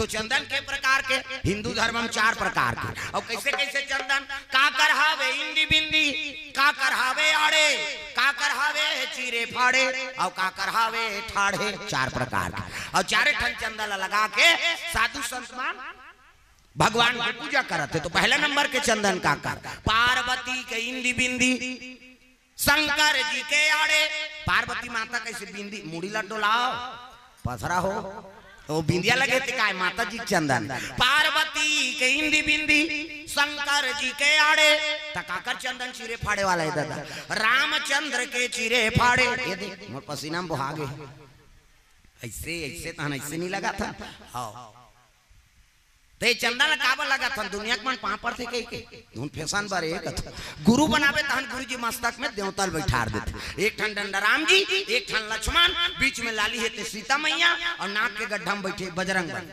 तो चंदन के प्रकार के हिंदू धर्म में 4 प्रकार के। और कैसे कैसे चंदन का करहावे इंदी बिंदी, का करहावे आड़े, का करहावे चीरे फाड़े और का करहावे ठाड़े, 4 प्रकार के। और 4 ठन चंदन लगा के साधु संतमान भगवान की पूजा करते। तो पहले नंबर के चंदन का कर पार्वती के इंदी बिंदी, शंकर जी के आड़े। पार्वती माता कैसे बिंदी मुड़ी लड्डो लाओ पथरा हो तो बिंदिया लगे थे काय माता जी चंदन। पार्वती के इंदी बिंदी, शंकर जी के आड़े तकाकर चंदन चीरे फाड़े वाला है दादा। रामचंद्र के चीरे फाड़े, ये देख मोर पसीना में बहा गए। ऐसे ऐसे तो ऐसे नहीं लगा था। हाँ ते चंदन काबर लगा था दुनिया के मन पापड़ थे के उन फैशन बारे एक गुरु बनावे तहन गुरुजी मस्तक में देवताल बैठार देते। एक ठन डंडा राम जी, एक ठन लक्ष्मण, बीच में लाली है सीता मैया और नाक के गड्ढा में बैठे बजरंग बली।